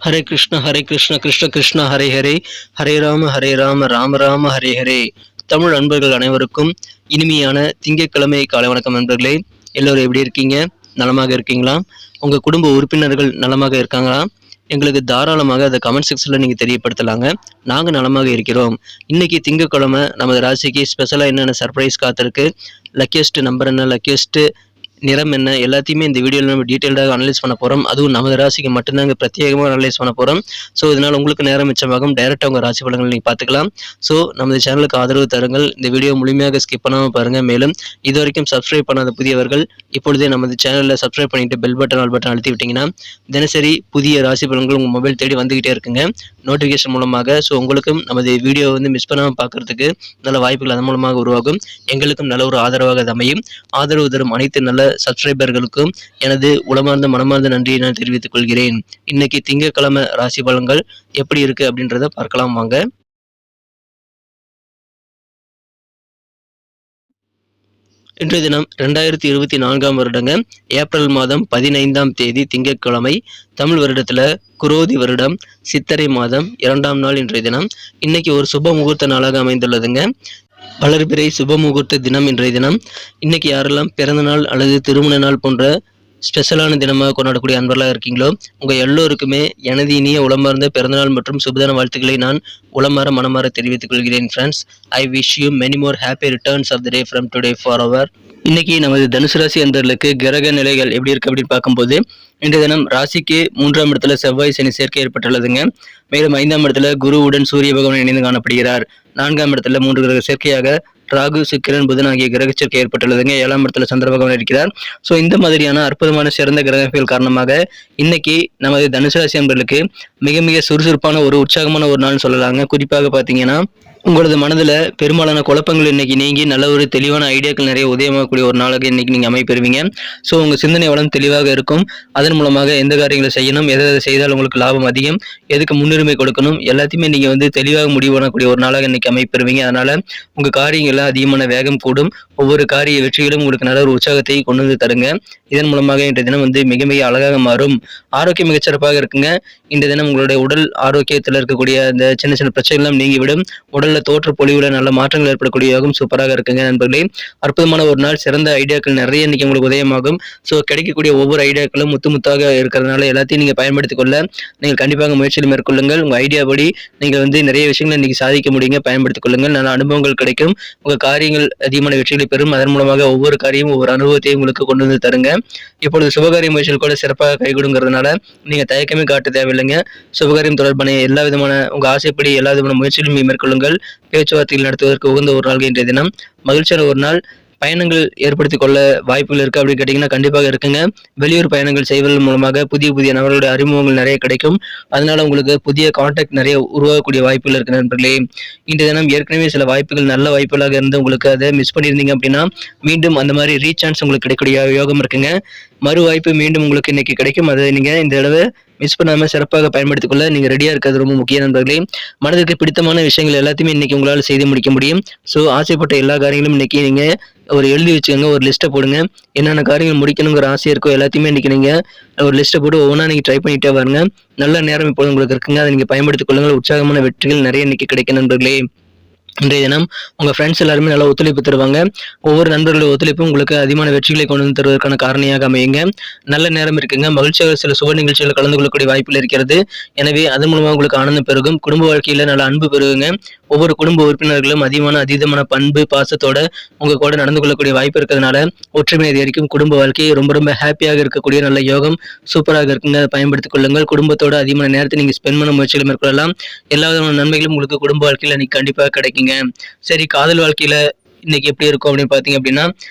ஹரே கிருஷ்ண கிருஷ்ண கிருஷ்ண ஹரே ஹரே, ஹரே ராம ராம ராம ஹரே ஹரே. தமிழ் அன்பர்கள் அனைவருக்கும் இனிமையான திங்கட்கிழமை காலை வணக்கம் நண்பர்களே. எல்லோரும் எப்படி இருக்கீங்க? நலமாக இருக்கீங்களா? உங்கள் குடும்ப உறுப்பினர்கள் நலமாக இருக்காங்களா? எங்களுக்கு தாராளமாக அதை கமெண்ட் செக்ஷனில் நீங்கள் தெரியப்படுத்தலாங்க. நாங்கள் நலமாக இருக்கிறோம். இன்னைக்கு திங்கட்கிழமை நமது ராசிக்கு ஸ்பெஷலாக என்னென்ன சர்ப்ரைஸ் காத்திருக்கு, லக்கியஸ்ட் நம்பர் என்ன, லக்கியஸ்ட் நிறம் என்ன, எல்லாத்தையுமே இந்த வீடியோவில் நம்ம டீட்டெயில்டாக அனலைஸ் பண்ண போகிறோம். அதுவும் நமது ராசிக்கு மட்டும்தாங்க பிரத்யேகமாக அனலைஸ் பண்ண போகிறோம். ஸோ இதனால் உங்களுக்கு நேரம் மிச்சமாகும். டைரெக்டாக உங்கள் ராசி பலன்கள் நீங்கள் பார்த்துக்கலாம். ஸோ நமது சேனலுக்கு ஆதரவு தருங்கள். இந்த வீடியோ முழுமையாக ஸ்கிப் பண்ணாமல் பாருங்கள். மேலும் இது வரைக்கும் சப்ஸ்கிரைப் பண்ணாத புதியவர்கள் இப்பொழுதே நமது சேனலில் சப்ஸ்கிரைப் பண்ணிட்டு பெல் பட்டன் ஆல் பட்டன் அழுத்தி விட்டிங்கன்னா தினசரி புதிய ராசி பலன்கள் உங்கள் மொபைல் தேடி வந்துக்கிட்டே இருக்குங்க நோட்டிஃபிகேஷன் மூலமாக. ஸோ உங்களுக்கும் நமது வீடியோ மிஸ் பண்ணாமல் பார்க்குறதுக்கு நல்ல வாய்ப்புகள் அதன் மூலமாக உருவாகும். எங்களுக்கும் நல்ல ஒரு ஆதரவாக அது அமையும். ஆதரவு தரும் அனைத்து நல்ல சப்ஸ்கிரைபர்களுக்கும் எனது உளமார்ந்த மனமார்ந்த நன்றியை நான் தெரிவித்துக் கொள்கிறேன். இன்னைக்கு திங்கட்கிழமை ராசி பலன்கள் எப்படி இருக்கு அப்படின்றத பார்க்கலாம் வாங்க. இன்றைய தினம் 2024 வருடங்க ஏப்ரல் மாதம் 15ஆம் தேதி திங்கட்கிழமை. தமிழ் வருடத்துல குரோதி வருடம் சித்திரை மாதம் 2ஆம் நாள் இன்றைய தினம். இன்னைக்கு ஒரு சுப முகூர்த்த நாளாக அமைந்துள்ளதுங்க. வளர்பிறை சுப முகூர்த்த தினம் இன்றைய தினம். இன்னைக்கு யாரெல்லாம் பிறந்த நாள் அல்லது திருமண நாள் போன்ற ஸ்பெஷலான தினமாக கொண்டாடக்கூடிய அன்பர்களாக இருக்கீங்களோ உங்கள் எல்லோருக்குமே எனது இனிய உளமார்ந்த பிறந்தநாள் மற்றும் சுபதின வாழ்த்துக்களை நான் உளமாற மனமாற தெரிவித்துக் கொள்கிறேன். Friends, I wish you many more happy returns of the day from today for அவர். இன்னைக்கு நமது தனுசு ராசி அன்பர்களுக்கு கிரக நிலைகள் எப்படி இருக்கு அப்படின்னு பார்க்கும்போது, இன்றைய தினம் ராசிக்கு 3ஆம் இடத்துல செவ்வாய் சனி சேர்க்கை ஏற்பட்டுள்ளதுங்க. மேலும் 5ஆம் இடத்துல குருவுடன் சூரிய பகவான் இணைந்து காணப்படுகிறார். 4ஆம் இடத்துல 3 கிரக சேர்க்கையாக ராகு சுக்கிரன் புதன் ஆகிய கிரக சேர்க்கை ஏற்பட்டுள்ளதுங்க. 7ஆம் இடத்துல சந்திர பகவான் இருக்கிறார். ஸோ இந்த மாதிரியான அற்புதமான சிறந்த கிரகங்கள் காரணமாக இன்னைக்கு நமது தனுசு ராசி அன்பர்களுக்கு மிக மிக சுறுசுறுப்பான ஒரு உற்சாகமான ஒரு நாள் சொல்லலாங்க. குறிப்பாக பார்த்தீங்கன்னா உங்களது மனதில் பெரும்பாலான குழப்பங்கள் இன்னைக்கு நீங்கி நல்ல ஒரு தெளிவான ஐடியாக்கள் நிறைய உதயமாகக்கூடிய ஒரு நாளாக இன்னைக்கு நீங்கள் அமைப்பெறுவீங்க. ஸோ உங்கள் சிந்தனை வளம் தெளிவாக இருக்கும். அதன் மூலமாக எந்த காரியங்களை செய்யணும், எதை செய்தால் உங்களுக்கு லாபம் அதிகம், எதுக்கு முன்னுரிமை கொடுக்கணும், எல்லாத்தையுமே நீங்கள் தெளிவாக முடிவு பண்ணக்கூடிய ஒரு நாளாக இன்னைக்கு அமைப்பெறுவீங்க. அதனால உங்கள் காரியங்கள்லாம் அதிகமான வேகம் கூடும். ஒவ்வொரு காரிய வெற்றிகளும் உங்களுக்கு நல்ல ஒரு உற்சாகத்தை கொண்டு வந்து தருங்க. இதன் மூலமாக இன்றைய தினம் மிக மிக அழகாக மாறும். ஆரோக்கியம் மிகச்சிறப்பாக இருக்குங்க. இன்றைய தினம் உங்களுடைய உடல் ஆரோக்கியத்தில் இருக்கக்கூடிய அந்த சின்ன சின்ன பிரச்சனைகளும் நீங்கிவிடும். உடல்ல தோற்ற பொலிவுல நல்ல மாற்றங்கள் ஏற்படக்கூடிய யோகம் சூப்பராக இருக்குங்க நண்பர்களே. அற்புதமான ஒரு நாள். சிறந்த ஐடியாக்கள் நிறைய இன்னைக்கு உங்களுக்கு உதயமாகும். ஸோ கிடைக்கக்கூடிய ஒவ்வொரு ஐடியாக்களும் முத்தாக இருக்கிறதுனால எல்லாத்தையும் நீங்க பயன்படுத்திக் கொள்ள நீங்கள் கண்டிப்பாக முயற்சியில் மேற்கொள்ளுங்கள். உங்க ஐடியா படி நீங்கள் நிறைய விஷயங்களை இன்னைக்கு சாதிக்க முடியுங்க. பயன்படுத்திக் கொள்ளுங்கள். நல்ல அனுபவங்கள் கிடைக்கும். உங்க காரியங்கள் அதிகமான வெற்றிகளை பெறும். அதன் மூலமாக ஒவ்வொரு காரியமும் ஒவ்வொரு அனுபவத்தையும் உங்களுக்கு கொண்டு வந்து தருங்க. இப்பொழுது சுபகாரிய முயற்சிகள் கூட சிறப்பாக கைகூடுங்கிறதுனால நீங்க தயக்கமே காட்ட தேவையில்லைங்க. சுபகாரியம் தொடர்பான எல்லா விதமான உங்க ஆசைப்படி எல்லா விதமான முயற்சிகளும் மேற்கொள்ளுங்கள். பேச்சுவார்த்தைகள் நடத்துவதற்கு உகந்த ஒரு நாள் இன்றைய தினம். மகிழ்ச்சியான ஒரு நாள். பயணங்கள் ஏற்படுத்திக் கொள்ள வாய்ப்புகள் இருக்கு அப்படின்னு கேட்டீங்கன்னா கண்டிப்பாக இருக்குங்க. வெளியூர் பயணங்கள் செய்வதன் மூலமாக புதிய புதிய நபர்களுடைய அறிமுகங்கள் நிறைய கிடைக்கும். அதனால உங்களுக்கு புதிய கான்டாக்ட் நிறைய உருவாகக்கூடிய வாய்ப்புகள் இருக்கு நண்பர்களே. இன்றைய தினம் ஏற்கனவே சில வாய்ப்புகள் நல்ல வாய்ப்புகளாக இருந்து உங்களுக்கு அதை மிஸ் பண்ணியிருந்தீங்க அப்படின்னா மீண்டும் அந்த மாதிரி ரீசான்ஸ் உங்களுக்கு கிடைக்கக்கூடிய யோகம் இருக்குங்க. மறு வாய்ப்பு மீண்டும் உங்களுக்கு இன்னைக்கு கிடைக்கும். அதை நீங்க இந்த தடவை மிஸ் பண்ணாம சிறப்பாக பயன்படுத்திக் கொள்ள நீங்க ரெடியா இருக்கிறது ரொம்ப முக்கிய நண்பர்களே. மனதுக்கு பிடித்தமான விஷயங்கள் எல்லாத்தையுமே இன்னைக்கு உங்களால் செய்து முடிக்க முடியும். ஸோ ஆசைப்பட்ட எல்லா காரியங்களும் இன்னைக்கு நீங்க எழுதி வச்சுக்கோங்க. ஒரு லிஸ்ட்டை போடுங்க. என்னென்ன காரியங்கள் முடிக்கணுங்கிற ஆசை இருக்கோ எல்லாத்தையுமே இன்னைக்கு நீங்க ஒரு லிஸ்ட்டை போட்டு ஒவ்வொன்றா நீங்க ட்ரை பண்ணிட்டே வாருங்க. நல்ல நேரம் இப்போது உங்களுக்கு இருக்குங்க. அதை நீங்க பயன்படுத்திக் கொள்ளுங்கள். உற்சாகமான வெற்றிகள் நிறைய இன்னைக்கு கிடைக்கும் நண்பர்களே. இன்றைய தினம் உங்க ஃப்ரெண்ட்ஸ் எல்லாருமே நல்லா ஒத்துழைப்பு தருவாங்க. ஒவ்வொரு நண்பர்களுடைய ஒத்துழைப்பும் உங்களுக்கு அதிகமான வெற்றிகளை கொண்டு வந்து தருவதற்கான காரணியாக அமையுங்க. நல்ல நேரம் இருக்குங்க. மகிழ்ச்சியாக சில சுப நிகழ்ச்சிகள் கலந்து கொள்ளக்கூடிய வாய்ப்புகள் இருக்கிறது. எனவே அதன் மூலமாக உங்களுக்கு ஆனந்தம் பெருகும். குடும்ப வாழ்க்கையில நல்ல அன்பு பெருகுங்க. ஒவ்வொரு குடும்ப உறுப்பினர்களும் அதீதமான பண்பு பாசத்தோட உங்க கூட நடந்து கொள்ளக்கூடிய வாய்ப்பு இருக்கிறதுனால ஒற்றுமை அதிகரிக்கும். குடும்ப வாழ்க்கை ரொம்ப ரொம்ப ஹாப்பியாக இருக்கக்கூடிய நல்ல யோகம் சூப்பராக இருக்குங்க. பயன்படுத்திக் கொள்ளுங்கள். குடும்பத்தோட அதிகமான நேரத்தை நீங்க ஸ்பெண்ட் பண்ண முயற்சிகளை மேற்கொள்ளலாம். எல்லா விதமான நன்மைகளும் உங்களுக்கு குடும்ப வாழ்க்கையில இன்னைக்கு கண்டிப்பாக கிடைக்குங்க. சரி, காதல் வாழ்க்கையில இன்னைக்கு எப்படி இருக்கும் அப்படின்னு பாத்தீங்க அப்படின்னா,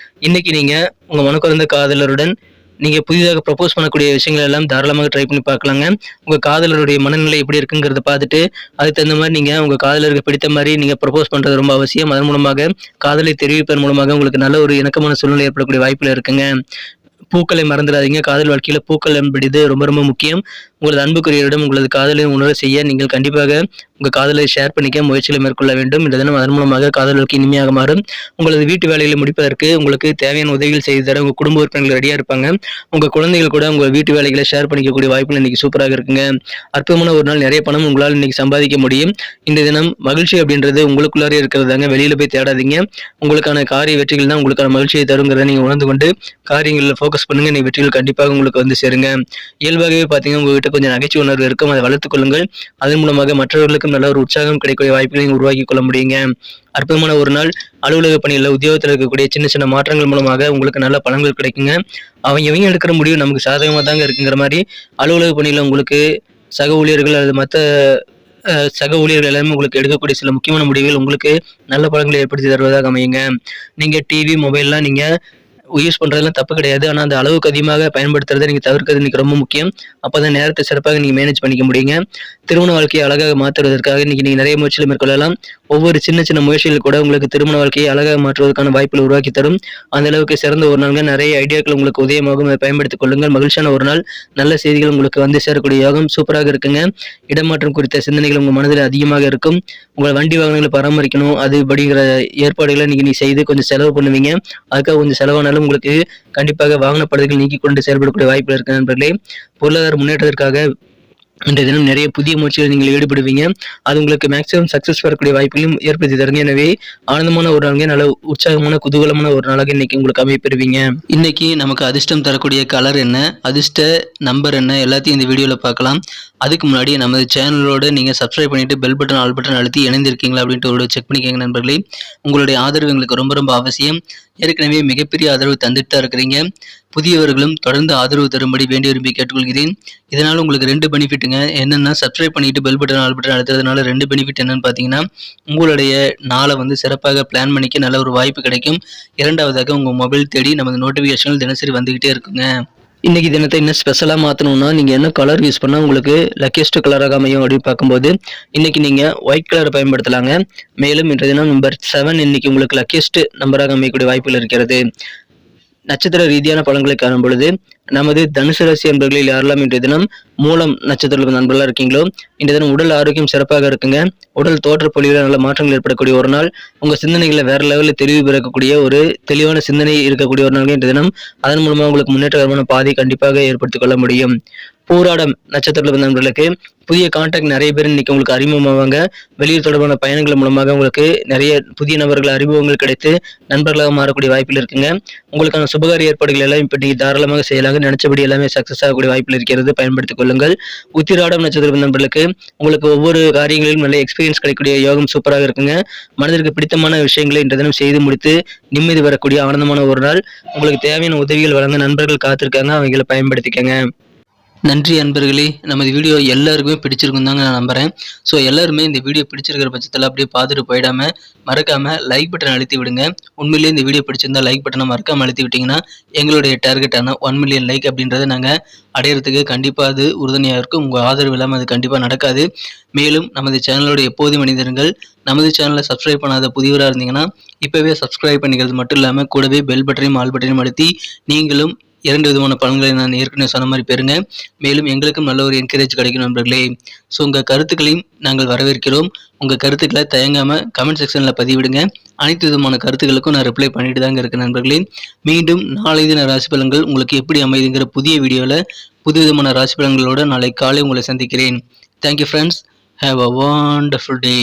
இன்னைக்கு நீங்க உங்க மனக்குறந்த காதலருடன் நீங்க புதிதாக ப்ரப்போஸ் பண்ணக்கூடிய விஷயங்கள் எல்லாம் தாராளமாக ட்ரை பண்ணி பார்க்கலாங்க. உங்க காதலருடைய மனநிலை எப்படி இருக்குங்கிறத பார்த்துட்டு அதுக்கு தகுந்த மாதிரி நீங்க உங்க காதலருக்கு பிடித்த மாதிரி நீங்க ப்ரப்போஸ் பண்றது ரொம்ப அவசியம். அதன் மூலமாக காதலை தெரிவிப்பதன் மூலமாக உங்களுக்கு நல்ல ஒரு இணக்கமான சூழ்நிலை ஏற்படக்கூடிய வாய்ப்புகள் இருக்குங்க. பூக்களை மறந்துடாதீங்க. காதல் வாழ்க்கையில பூக்கள் என்பது ரொம்ப ரொம்ப முக்கியம். உங்களது அன்புக்குரியவரிடம் உங்களது காதலை உணர செய்ய நீங்கள் கண்டிப்பாக உங்கள் காதலை ஷேர் பண்ணிக்க முயற்சிகளை மேற்கொள்ள வேண்டும். இந்த தினம் அதன் மூலமாக காதலுக்கு இனிமையாக மாறும். உங்களது வீட்டு வேலைகளை முடிப்பதற்கு உங்களுக்கு தேவையான உதவிகள் செய்து தர உங்கள் குடும்ப உறுப்பினர்கள் ரெடியாக இருப்பாங்க. உங்கள் குழந்தைகள் கூட உங்கள் வீட்டு வேலைகளை ஷேர் பண்ணிக்கக்கூடிய வாய்ப்புகள் இன்னைக்கு சூப்பராக இருக்குங்க. அற்புதமான ஒரு நாள், நிறைய பணம் உங்களால் இன்னைக்கு சம்பாதிக்க முடியும். இந்த தினம் மகிழ்ச்சி அப்படின்றது உங்களுக்குள்ளாரே இருக்கிறதாங்க, வெளியில போய் தேடாதீங்க. உங்களுக்கான காரிய வெற்றிகள் தான் உங்களுக்கான மகிழ்ச்சியை தருங்கிறத நீங்க உணர்ந்து கொண்டு காரியங்களில் ஃபோக்கஸ் பண்ணுங்க. நீ வெற்றிகள் கண்டிப்பாக உங்களுக்கு வந்து சேருங்க. இயல்பாகவே பார்த்தீங்கன்னா உங்ககிட்ட கொஞ்சம் நகைச்சுவை உணர்வு இருக்கும், அதை வளர்த்துக் கொள்ளுங்கள். அதன் மூலமாக மற்றவர்களுக்கும் நல்ல ஒரு உற்சாகம் கிடைக்கக்கூடிய வாய்ப்புகளை நீங்க உருவாக்கி கொள்ள முடியுங்க. அற்புதமான ஒரு நாள். அலுவலக பணியில் உத்தியோகத்தில் இருக்கக்கூடிய சின்ன சின்ன மாற்றங்கள் மூலமாக உங்களுக்கு நல்ல பலன்கள் கிடைக்குங்க. அவங்க எடுக்கிற முடிவு நமக்கு சாதகமாக தாங்க இருக்குங்கிற மாதிரி அலுவலக பணியில் உங்களுக்கு சக ஊழியர்கள் அல்லது மற்ற சக ஊழியர்கள் எல்லாமே உங்களுக்கு எடுக்கக்கூடிய சில முக்கியமான முடிவுகள் உங்களுக்கு நல்ல பலன்களை ஏற்படுத்தி தருவதாக அமையுங்க. நீங்க டிவி, மொபைல்லாம் நீங்க யூஸ் பண்றதெல்லாம் தப்பு கிடையாது. ஆனா அந்த அளவுக்கு அதிகமாக பயன்படுத்துறதை நீங்க தவிர்க்கிறது இன்னைக்கு ரொம்ப முக்கியம். அப்பதான் நேரத்தை சிறப்பாக நீங்க மேனேஜ் பண்ணிக்க முடியுங்க. திருமண வாழ்க்கையை அழகாக மாற்றுவதற்காக இன்னைக்கு நீங்க நிறைய முயற்சிகளை மேற்கொள்ளலாம். ஒவ்வொரு சின்ன சின்ன முயற்சிகள் கூட உங்களுக்கு திருமண வாழ்க்கையை அழகாக மாற்றுவதற்கான வாய்ப்புகளை உருவாக்கி தரும். அந்த அளவுக்கு சிறந்த ஒரு நாள்கள், நிறைய ஐடியாக்கள் உங்களுக்கு உதயமாகும். அதை பயன்படுத்திக் கொள்ளுங்கள். மகிழ்ச்சியான ஒரு நாள், நல்ல செய்திகள் உங்களுக்கு வந்து சேரக்கூடிய யோகம் சூப்பராக இருக்குங்க. இடமாற்றம் குறித்த சிந்தனைகள் உங்க மனதில் அதிகமாக இருக்கும். உங்கள் வண்டி வாகனங்களை பராமரிக்கணும், அது படிங்கிற ஏற்பாடுகளை நீ செய்து கொஞ்சம் செலவு பண்ணுவீங்க. அதுக்காக கொஞ்சம் செலவானாலும் உங்களுக்கு கண்டிப்பாக வாகன பழுதுகள் நீக்கி கொண்டு செயல்படக்கூடிய வாய்ப்பு இருக்கு நண்பர்களே. பொருளாதார முன்னேற்றத்திற்காக இன்றைய தினம் நிறைய புதிய முயற்சிகள் நீங்கள் ஈடுபடுவீங்க. அது உங்களுக்கு மேக்சிமம் சக்சஸ் வரக்கூடிய வாய்ப்புகளையும் ஏற்படுத்தி தருங்க. எனவே ஆனந்தமான ஒரு நாளுங்க, நல்ல உற்சாகமான குதூகலமான ஒரு நாளாக இன்னைக்கு உங்களுக்கு அமைப்பெறுவீங்க. இன்னைக்கு நமக்கு அதிர்ஷ்டம் தரக்கூடிய கலர் என்ன, அதிர்ஷ்ட நம்பர் என்ன, எல்லாத்தையும் இந்த வீடியோவில் பார்க்கலாம். அதுக்கு முன்னாடி நமது சேனலோடு நீங்கள் சப்ஸ்கிரைப் பண்ணிட்டு பெல் பட்டன், ஆல் பட்டன் அழுத்தி இணைந்திருக்கீங்களா அப்படின்ட்டு ஒரு செக் பண்ணிக்கோங்க நண்பர்களே. உங்களுடைய ஆதரவு எங்களுக்கு ரொம்ப ரொம்ப அவசியம். ஏற்கனவே மிகப்பெரிய ஆதரவு தந்துட்டு தான் இருக்கிறீங்க. புதியவர்களும் தொடர்ந்து ஆதரவு தரும்படி வேண்டி விரும்பி கேட்டுக்கொள்கிறேன். இதனால் உங்களுக்கு 2 பெனிஃபிட்டுங்க. என்னென்னா, சப்ஸ்கிரைப் பண்ணிட்டு பெல் பட்டன், ஆல் பட்டன் அழுத்துறதுனால 2 பெனிஃபிட் என்னன்னு பார்த்தீங்கன்னா, உங்களுடைய நாளை வந்து சிறப்பாக பிளான் பண்ணிக்க நல்ல ஒரு வாய்ப்பு கிடைக்கும். இரண்டாவதாக உங்கள் மொபைல் தேடி நமது நோட்டிஃபிகேஷன்கள் தினசரி வந்துகிட்டே இருக்குங்க. இன்னைக்கு தினத்தை இன்னும் ஸ்பெஷலாக மாற்றணும்னா நீங்கள் என்ன கலர் யூஸ் பண்ணால் உங்களுக்கு லக்கியஸ்ட் கலராக அமையும் அப்படின்னு பார்க்கும்போது இன்னைக்கு நீங்கள் ஒயிட் கலரை பயன்படுத்தலாங்க. மேலும் இன்றைய தினம் நம்பர் 7 இன்னைக்கு உங்களுக்கு லக்கியஸ்ட் நம்பராக அமையக்கூடிய வாய்ப்புகள் இருக்கிறது. நட்சத்திர ரீதியான பலன்களை காணும் பொழுது நமது தனுசு ராசி அன்பர்களில் யாரெல்லாம் இன்றைய தினம் மூலம் நட்சத்திர நண்பர்களாக இருக்கீங்களோ இன்றைய தினம் உடல் ஆரோக்கியம் சிறப்பாக இருக்குங்க. உடல் தோற்ற பொலிவில் நல்ல மாற்றங்கள் ஏற்படக்கூடிய ஒரு நாள். உங்க சிந்தனைகளை வேற லெவலில் தெளிவு பிறக்கக்கூடிய ஒரு தெளிவான சிந்தனை இருக்கக்கூடிய ஒரு நாள் இன்றைய தினம். அதன் மூலமாக உங்களுக்கு முன்னேற்றகரமான பாதை கண்டிப்பாக ஏற்படுத்திக் கொள்ள முடியும். பூராடம் நட்சத்திர நண்பர்களுக்கு புதிய கான்டாக்ட் நிறைய பேர் இன்னைக்கு உங்களுக்கு அறிமுகமாவாங்க. வெளியூர் தொடர்பான பயணங்கள் மூலமாக உங்களுக்கு நிறைய புதிய நபர்கள் அறிமுகங்கள் கிடைத்து நண்பர்களாக மாறக்கூடிய வாய்ப்புகள் இருக்குங்க. உங்களுக்கான சுபகாரிய ஏற்பாடுகள் எல்லாம் இப்ப நீங்க தாராளமாக செய்யலாங்க. நினைச்சபடி எல்லாமே சக்சஸ் ஆகக்கூடிய வாய்ப்புகள் இருக்கிறது, பயன்படுத்திக் கொள்ளுங்கள். உத்திராடம் நட்சத்திர நண்பர்களுக்கு உங்களுக்கு ஒவ்வொரு காரியங்களிலும் நல்ல எக்ஸ்பீரியன்ஸ் கிடைக்கக்கூடிய யோகம் சூப்பராக இருக்குங்க. மனதிற்கு பிடித்தமான விஷயங்களை இன்றைய தினம் செய்து முடித்து நிம்மதி வரக்கூடிய ஆனந்தமான ஒரு நாள். உங்களுக்கு தேவையான உதவிகள் வழங்க நண்பர்கள் காத்திருக்காங்க, அவங்களை பயன்படுத்திக்கங்க. நன்றி அன்பர்களே. நமது வீடியோ எல்லாருக்குமே பிடிச்சிருக்கும் தாங்க நான் நம்புகிறேன். ஸோ எல்லாருமே இந்த வீடியோ பிடிச்சிருக்கிற பட்சத்தில் அப்படியே பார்த்துட்டு போயிடாமல் மறக்காமல் லைக் பட்டன் அழுத்தி விடுங்க. உண்மையிலேயே இந்த வீடியோ பிடிச்சிருந்தா லைக் பட்டனை மறக்காமல் அழுத்தி விட்டிங்கன்னா எங்களுடைய டார்கெட்டான 1 மில்லியன் லைக் அப்படின்றத நாங்கள் அடையிறதுக்கு கண்டிப்பாக அது உறுதுணையாக இருக்கும். உங்கள் ஆதரவு இல்லாமல் அது கண்டிப்பாக நடக்காது. மேலும் நமது சேனலோட எப்போதும் மனிதர்கள் நமது சேனலை சப்ஸ்கிரைப் பண்ணாத புதியவராக இருந்தீங்கன்னா இப்போவே சப்ஸ்கிரைப் பண்ணிக்கிறது மட்டும் இல்லாமல் கூடவே பெல் பட்டனையும் ஆல் பட்டனையும் அழுத்தி நீங்களும் 2 விதமான பலன்களை நான் ஏற்கனவே சொன்ன மாதிரி பெறுங்க. மேலும் எங்களுக்கும் நல்ல ஒரு என்கரேஜ் கிடைக்கும் நண்பர்களே. ஸோ உங்கள் கருத்துக்களையும் நாங்கள் வரவேற்கிறோம். உங்கள் கருத்துக்களை தயங்காமல் கமெண்ட் செக்ஷனில் பதிவிடுங்க. அனைத்து விதமான கருத்துக்களுக்கும் நான் ரிப்ளை பண்ணிட்டு தாங்க இருக்கேன் நண்பர்களே. மீண்டும் நாளை தின ராசி பலன்கள் உங்களுக்கு எப்படி அமைதுங்கிற புதிய வீடியோவில் புது விதமான ராசி பலன்களோடு நாளை காலை உங்களை சந்திக்கிறேன். Thank you friends. Have a wonderful day.